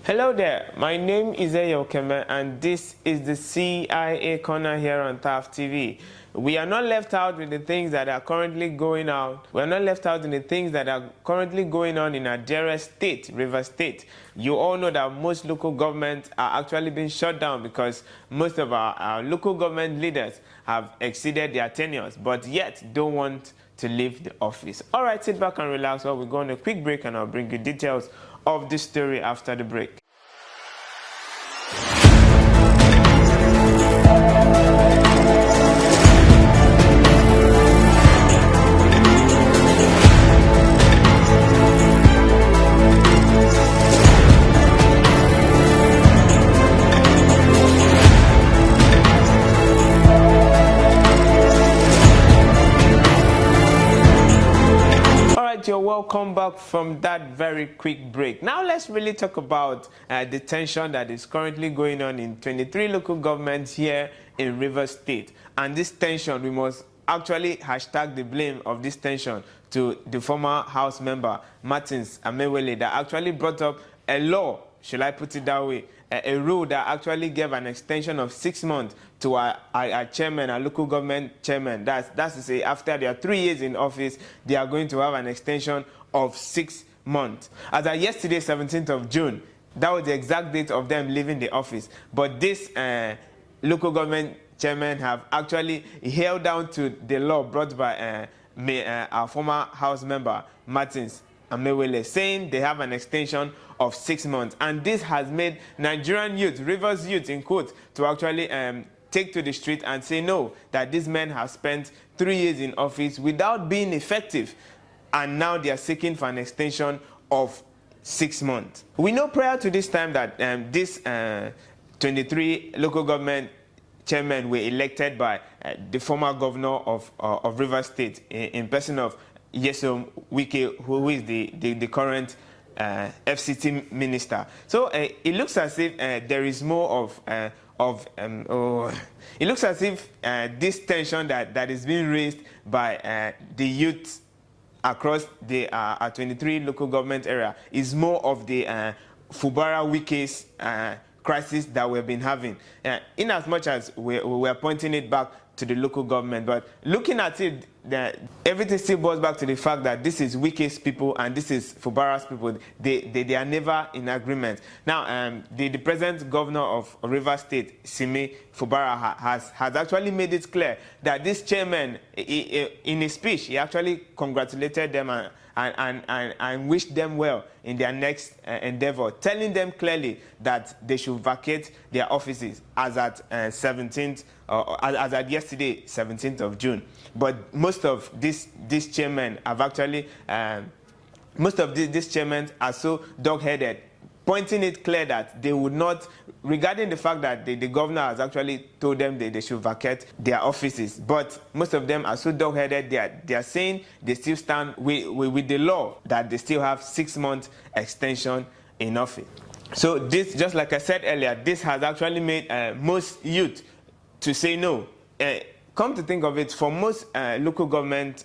Hello there, my name is Eyokeme and this is the CIA Corner here on TAF TV. We are not left out with the things that are currently going out. We are not left out in the things that are currently going on in our dearest state, Rivers State. You all know that most local governments are actually being shut down because most of our local government leaders have exceeded their tenures, but yet don't want to leave the office. All right, sit back and relax while we go on a quick break and I'll bring you details of this story after the break. You're welcome back from that very quick break. Now let's really talk about the tension that is currently going on in 23 local governments here in Rivers State. And this tension, we must actually hashtag the blame of this tension to the former House member, Martins Amewele, that actually brought up a law, should I put it that way, a rule that actually gave an extension of 6 months to our chairman, our local government chairman. That's to say, after their 3 years in office, they are going to have an extension of 6 months. As of yesterday, 17th of June, that was the exact date of them leaving the office. But this local government chairman have actually held down to the law brought by our former House member, Martins Amewele, saying they have an extension of 6 months. And this has made Nigerian youth, Rivers youth in quotes, to actually take to the street and say no, that these men have spent 3 years in office without being effective. And now they are seeking for an extension of 6 months. We know prior to this time that these 23 local government chairmen were elected by the former governor of Rivers State in person of Nyesom Wike, who is the current FCT minister. So it looks as if there is more it looks as if this tension that is being raised by the youth across the 23 local government area is more of the Fubara Wike's crisis that we've been having, in as much as we're pointing it back to the local government. But looking at it, everything still boils back to the fact that this is Wike's people and this is Fubara's people. They are never in agreement. Now, the present governor of Rivers State, Simi Fubara, has actually made it clear that this chairman, in his speech, he actually congratulated them and wished them well in their next endeavor, telling them clearly that they should vacate their offices as at 17th, as at yesterday, 17th of June. But most of these chairmen have actually, most of these chairmen are so dog-headed, pointing it clear that they would not, regarding the fact that the governor has actually told them they should vacate their offices. But most of them are so dog-headed, they are saying they still stand with the law, that they still have 6 months extension in office. So this, just like I said earlier, this has actually made most youth to say no. Come to think of it, for most local government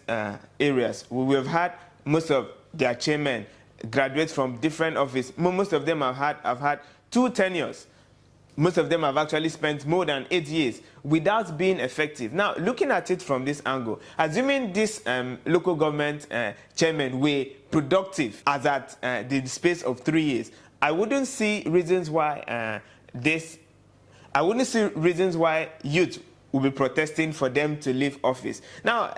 areas, we have had most of their chairmen graduate from different offices. Most of them have had 2 tenures. Most of them have actually spent more than 8 years without being effective. Now, looking at it from this angle, assuming this local government chairmen were productive as at the space of 3 years, I wouldn't see reasons why youth will be protesting for them to leave office. Now,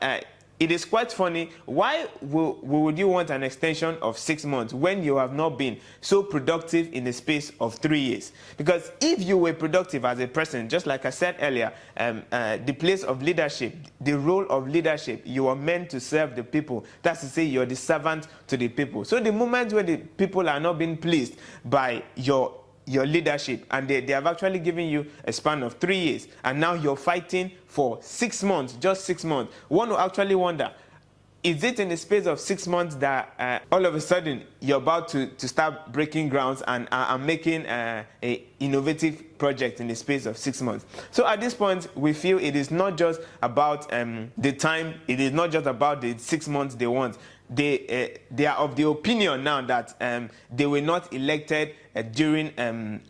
it is quite funny. Why would you want an extension of 6 months when you have not been so productive in the space of 3 years? Because if you were productive as a person, just like I said earlier, the place of leadership, the role of leadership, you are meant to serve the people. That's to say, you're the servant to the people. So the moment when the people are not being pleased by your leadership, and they have actually given you a span of 3 years, and now you're fighting for 6 months, just 6 months. One will actually wonder, is it in the space of 6 months that all of a sudden you're about to start breaking grounds and making an innovative project in the space of 6 months? So at this point, we feel it is not just about the time, it is not just about the 6 months they want. they are of the opinion now that they were not elected during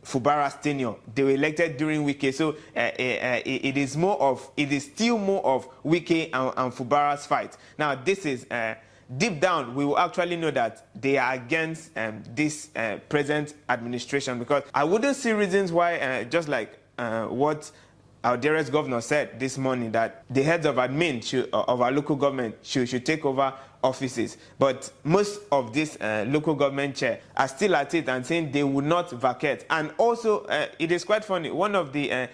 Fubara's tenure. They were elected during Wike. So it is still more of Wike and Fubara's fight. Now this is deep down, we will actually know that they are against this present administration, because I wouldn't see reasons why, just like what our dearest governor said this morning, that the heads of admin of our local government should take over offices. But most of these local government chair are still at it and saying they will not vacate. And also, it is quite funny, in one of the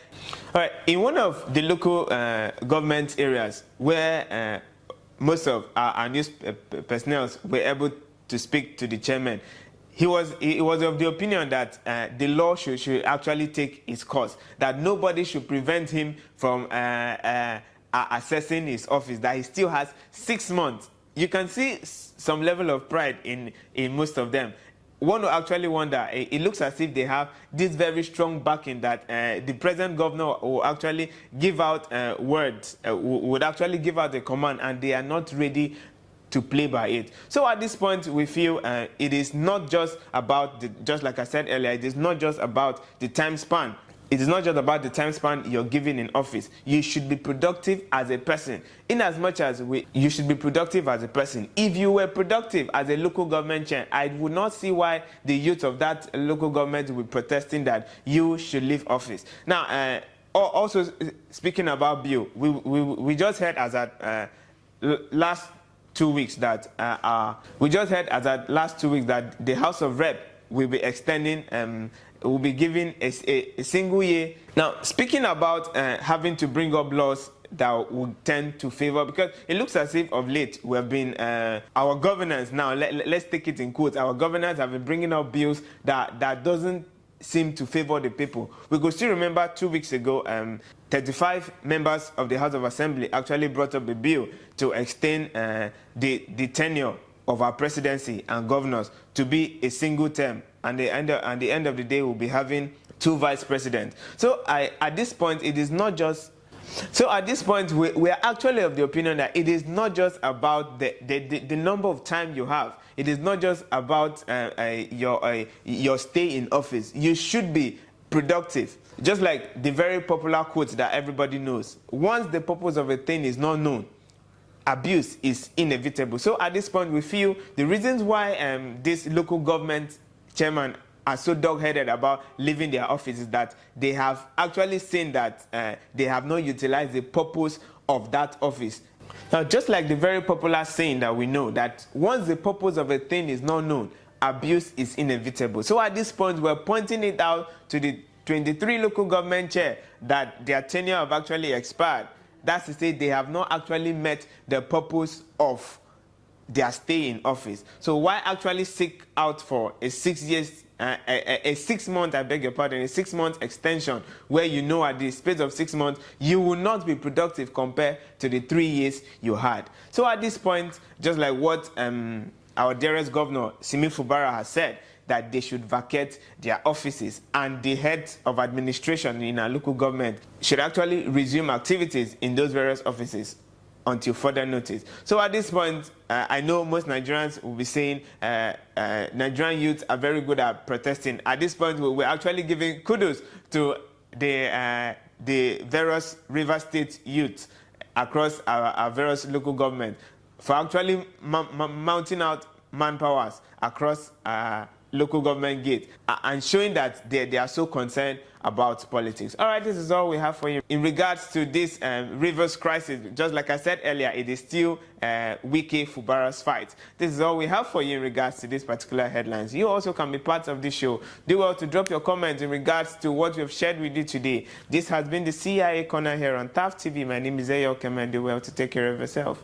local government areas where most of our news personnel were able to speak to the chairman, he was of the opinion that the law should actually take its course, that nobody should prevent him from assessing his office, that he still has 6 months. You can see some level of pride in most of them. One will actually wonder, it looks as if they have this very strong backing that the present governor will actually give out words, would actually give out a command, and they are not ready to play by it. So at this point, we feel it is not just about, just like I said earlier, it is not just about the time span. It is not just about the time span you're given in office. You should be productive as a person. In as much as you should be productive as a person. If you were productive as a local government chair, I would not see why the youth of that local government would be protesting that you should leave office. Now, also speaking about bill, we just heard as at last 2 weeks that the House of Rep will be extending, will be given a single year. Now, speaking about having to bring up laws that would tend to favor, because it looks as if of late we have been, our governors now, let's take it in quotes, our governors have been bringing up bills that doesn't seem to favor the people. We could still remember 2 weeks ago, 35 members of the House of Assembly actually brought up a bill to extend the tenure of our presidency and governors to be a single term, and at the end of the day we'll be having 2 vice presidents. So at this point, it is not just. So at this point, we are actually of the opinion that it is not just about the number of time you have. It is not just about your stay in office. You should be productive. Just like the very popular quote that everybody knows. Once the purpose of a thing is not known, abuse is inevitable. So at this point, we feel the reasons why this local government chairman are so dog-headed about leaving their office is that they have actually seen that they have not utilized the purpose of that office. Now, just like the very popular saying that we know, that once the purpose of a thing is not known, abuse is inevitable. So at this point, we're pointing it out to the 23 local government chair that their tenure have actually expired. That's to say, they have not actually met the purpose of their stay in office. So why actually seek out for a 6 years, a 6 month, I beg your pardon, a 6 month extension, where you know at the space of 6 months you will not be productive compared to the 3 years you had. So at this point, just like what our dearest governor Simi Fubara has said, that they should vacate their offices, and the heads of administration in our local government should actually resume activities in those various offices until further notice. So at this point, I know most Nigerians will be saying Nigerian youths are very good at protesting. At this point, we're actually giving kudos to the various River State youths across our various local government for actually mounting out manpowers across local government gate and showing that they are so concerned about politics. All right, this is all we have for you in regards to this rivers crisis. Just like I said earlier, it is still Wike Fubara's fight. This is all we have for you in regards to this particular headlines. You also can be part of this show. Do well to drop your comments in regards to what we have shared with you today. This has been the CIA Corner here on TAF TV. My name is Ayo Kemen. Do well to take care of yourself.